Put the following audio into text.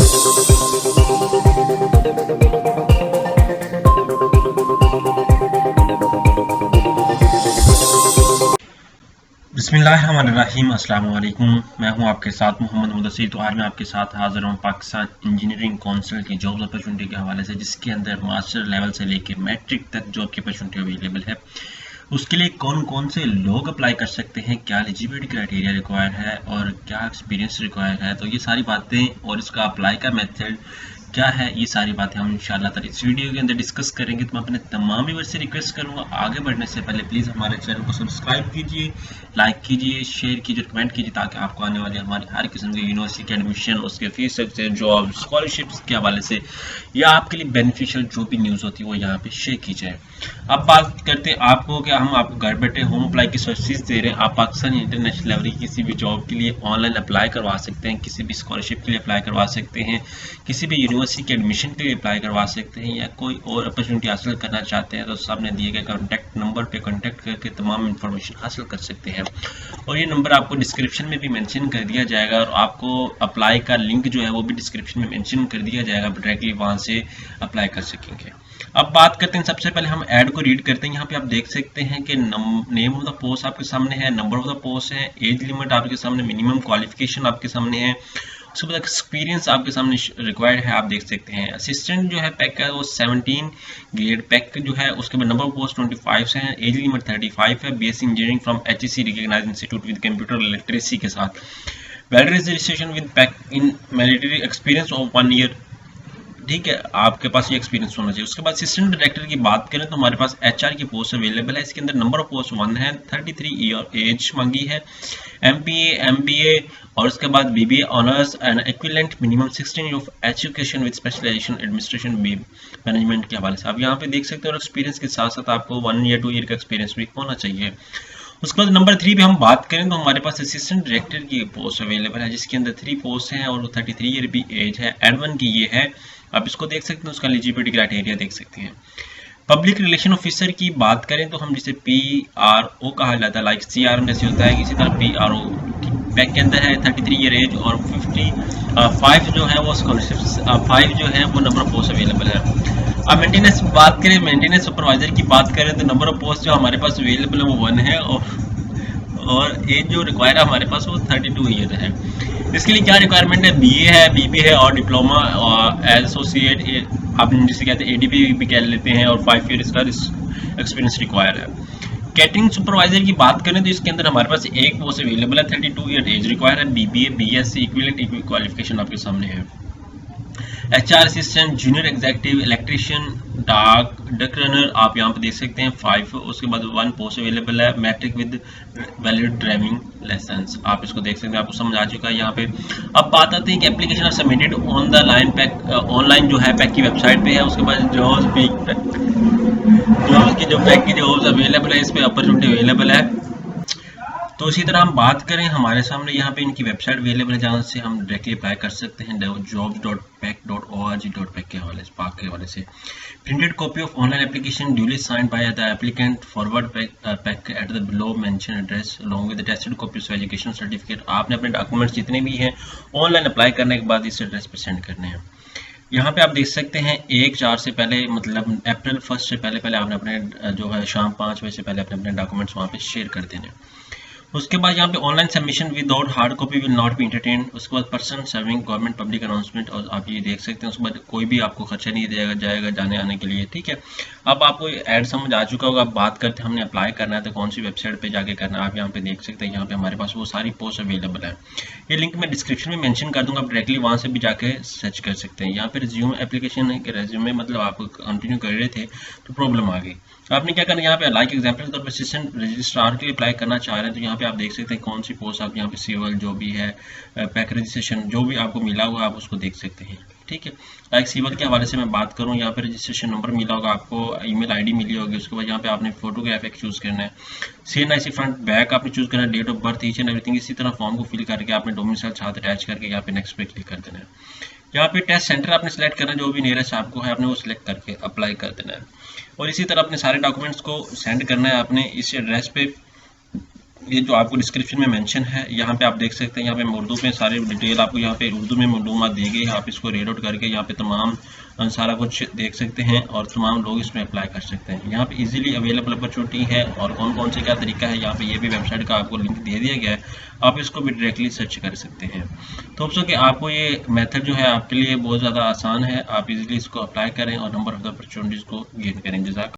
बिस्मिल्लाहिर्रहमानिर्रहीम। अस्सलाम वालेकुम। मैं हूं आपके साथ मोहम्मद मुदस्सिर। तो आज मैं आपके साथ हाजिर हूं पाकिस्तान इंजीनियरिंग काउंसिल की जॉब अपॉर्चुनिटी के हवाले से, जिसके अंदर मास्टर लेवल से लेकर मैट्रिक तक जॉब की अपॉर्चुनिटी अवेलेबल है। उसके लिए कौन कौन से लोग अप्लाई कर सकते हैं, क्या एलिजिबिलिटी क्राइटेरिया रिक्वायर है और क्या एक्सपीरियंस रिक्वायर है, तो ये सारी बातें और इसका अप्लाई का मेथड क्या है, ये सारी बातें हम इंशाल्लाह ताला इस वीडियो के अंदर डिस्कस करेंगे। तो मैं अपने तमाम व्यूअर्स से रिक्वेस्ट करूंगा, आगे बढ़ने से पहले प्लीज़ हमारे चैनल को सब्सक्राइब कीजिए, लाइक कीजिए, शेयर कीजिए, कमेंट कीजिए, ताकि आपको आने वाली हमारी हर किस्म की यूनिवर्सिटी के एडमिशन, उसके फीस स्ट्रक्चर, जॉब, स्कॉलरशिप्स के हवाले से या आपके लिए बेनिफिशियल जो भी न्यूज़ होती है वो यहाँ पे शेयर की जाए। अब बात करते हैं आपको, क्या हम आपको घर बैठे होम अप्लाई की सर्विसेज दे रहे हैं। आप पाकिस्तान इंटरनेशनल लेवल की किसी भी जॉब के लिए ऑनलाइन अप्लाई करवा सकते हैं, किसी भी स्कॉलरशिप के लिए अप्लाई करवा सकते हैं, किसी भी यूनिवर्सिटी के एडमिशन के लिए अप्लाई करवा सकते हैं, या कोई और अपॉर्चुनिटी हासिल करना चाहते हैं तो सामने दिए गए कॉन्टैक्ट नंबर पे कॉन्टैक्ट करके तमाम इंफॉर्मेशन हासिल कर सकते हैं। और ये नंबर आपको डिस्क्रिप्शन में भी मेंशन कर दिया जाएगा, और आपको अप्लाई का लिंक जो है वो भी डिस्क्रिप्शन में मेंशन कर दिया जाएगा, आप डायरेक्टली वहाँ से अप्लाई कर सकेंगे। अब बात करते हैं, सबसे पहले हम ऐड को रीड करते हैं। यहाँ पे आप देख सकते हैं कि नेम ऑफ द पोस्ट आपके सामने है, नंबर ऑफ द पोस्ट है, एज लिमिट आपके सामने, मिनिमम क्वालिफिकेशन आपके सामने है, उसके बाद एक्सपीरियंस आपके सामने रिक्वायर्ड है, आप देख सकते हैं। असिस्टेंट जो है पैक का वो 17 ग्रेड पैक जो है, उसके बाद नंबर ऑफ पोस्ट 25 है, एज लिमिट 35 है, BSc engineering from HEC recognised institute with computer literacy के साथ, valid registration with PEC in mandatory experience of 1 year. ठीक है, आपके पास ये एक्सपीरियंस होना चाहिए। उसके बाद असिस्टेंट डायरेक्टर की बात करें तो हमारे पास एचआर की पोस्ट अवेलेबल है। इसके अंदर नंबर ऑफ पोस्ट 1 है, 33 ईयर एज मांगी है, एमपीए, एमबीए और उसके बाद BBA honours and equivalent, minimum 16 year of education with specialisation administration management के हवाले से। आप यहाँ पे देख सकते हो, और एक्सपीरियंस के साथ साथ आपको 1 ईयर 2 ईयर का एक्सपीरियंस भी होना चाहिए। उसके बाद नंबर 3 पे हम बात करें तो हमारे पास असिस्टेंट डायरेक्टर की पोस्ट अवेलेबल है, जिसके अंदर 3 पोस्ट हैं और 33 ईयर भी एज है, एड1 की ये है, आप इसको देख सकते हैं। उसका एलिजिबिलिटी क्राइटेरिया देख सकते हैं। पब्लिक रिलेशन ऑफिसर की बात करें तो हम जिसे PRO कहा जाता है, लाइक CRM जैसे होता है, इसी तरह PRO पैक के अंदर है, 33 ईयर एज और 55 जो है वो स्कॉलरशिप 5 जो है वो नंबर ऑफ पोस्ट अवेलेबल है। अब मेंटेनेंस बात करें, मेंटेनेंस सुपरवाइजर की बात करें तो नंबर ऑफ पोस्ट जो हमारे पास अवेलेबल है वो 1 है, और एज जो रिक्वायर है हमारे पास वो 32 ईयर है। इसके लिए क्या रिक्वायरमेंट है, BA है, BB है और डिप्लोमा और एसोसिएट, आप जिसे कहते हैं ADP भी कह लेते हैं, और 5 ईयर इसका एक्सपीरियंस रिक्वायर है। कैटरिंग सुपरवाइजर की बात करें तो इसके अंदर हमारे पास एक पोस्ट अवेलेबल है, 32 ईयर एज रिक्वायर है, BBA, BSc इक्विवेलेंट क्वालिफिकेशन आपके सामने है। HR assistant, junior executive, electrician, duck runner आप यहाँ पे देख सकते हैं 5। उसके बाद 1 पोस्ट अवेलेबल है, matric with valid driving licence, आप इसको देख सकते हैं, आपको समझ आ चुका है यहाँ पे। अब बात आती है कि application are submitted on the line pack, online जो है पैक की वेबसाइट पे है। उसके बाद जॉब्स की जो पैक की जॉब्स अवेलेबल है, इस पर अपॉर्चुनिटी अवेलेबल है। तो इसी तरह हम बात करें, हमारे सामने यहाँ पे इनकी वेबसाइट अवेलेबल है, जहाँ से हम डायरेक्टली अप्लाई कर सकते हैं, jobs.pac.org.pac के हवाले से। Printed copy of online application duly signed by the applicant, forward pack at the below mention address along with tested copy of education certificate. आपने अपने डॉक्यूमेंट्स जितने भी हैं ऑनलाइन अप्लाई करने के बाद इस एड्रेस पर सेंड करने हैं। यहाँ पे आप देख सकते हैं 1/4 से पहले, मतलब अप्रैल 1 से पहले आपने अपने जो है शाम 5 बजे से पहले अपने डॉक्यूमेंट्स वहाँ पे शेयर कर देने। उसके बाद यहाँ पे online submission without hard copy will not be entertain. उसके बाद person serving government public announcement, और आप ये देख सकते हैं। उसके बाद कोई भी आपको खर्चा नहीं दिया जाएगा जाने आने के लिए। ठीक है, अब आपको ऐड समझ आ चुका होगा। अब बात करते हैं हमने अप्लाई करना है तो कौन सी वेबसाइट पे जाके करना है। आप यहाँ पे देख सकते हैं, यहाँ पे हमारे पास वो सारी पोस्ट अवेलेबल है। ये लिंक मैं डिस्क्रिप्शन में मेंशन कर दूंगा, आप डायरेक्टली वहाँ से भी जाके सर्च कर सकते हैं। यहाँ पे रिज्यूम एप्लीकेशन है कि रिज्यूमे मतलब आप कंटिन्यू कर रहे थे तो प्रॉब्लम आ गई। आपने क्या करना है, यहाँ पे लाइक एग्जाम्पल के तौर पर असिस्टेंट रजिस्ट्रार के लिए अप्लाई करना चाह रहे हैं तो यहाँ पे आप देख सकते हैं कौन सी पोस्ट आप यहाँ पे सिविल जो भी है, पैक रजिस्ट्रेशन जो भी आपको मिला हुआ आप उसको देख सकते हैं। ठीक है, लाइक सिविल के हवाले से मैं बात करूँ, यहाँ पे रजिस्ट्रेशन नंबर मिला होगा आपको, ईमेल आईडी मिली होगी। उसके बाद यहाँ पे आपने फोटोग्राफ एक चूज करना है, CNIC फ्रंट बैक आपने चूज करना है, date of birth each and everything. इसी तरह फॉर्म को फिल करके आपने डोमिसाइल साथ अटैच करके यहाँ पे नेक्स्ट पे क्लिक कर देना है। यहाँ पे टेस्ट सेंटर आपने सेलेक्ट करना है, जो भी नियरेस्ट आपको है आपने वो सिलेक्ट करके अप्लाई कर देना है। और इसी तरह अपने सारे डॉक्यूमेंट्स को सेंड करना है आपने इस एड्रेस पे, ये जो आपको डिस्क्रिप्शन में मेंशन है, यहाँ पे आप देख सकते हैं, यहाँ पे उर्दू में सारी डिटेल आपको यहाँ पे उर्दू में मालूमात दी गई है। आप इसको रीड आउट करके यहाँ पे तमाम सारा कुछ देख सकते हैं और तमाम लोग इसमें अप्लाई कर सकते हैं। यहाँ पे इजीली अवेलेबल अपॉर्चुनिटी है और कौन कौन से क्या तरीका है, यहाँ पे ये भी वेबसाइट का आपको लिंक दे दिया गया है, आप इसको भी डायरेक्टली सर्च कर सकते हैं। तो होप सो कि आपको ये मेथड जो है आपके लिए बहुत ज़्यादा आसान है, आप इजीली इसको अप्लाई करें और नंबर ऑफ द अपॉर्चुनिटीज़ को गेन करें। जज़ाक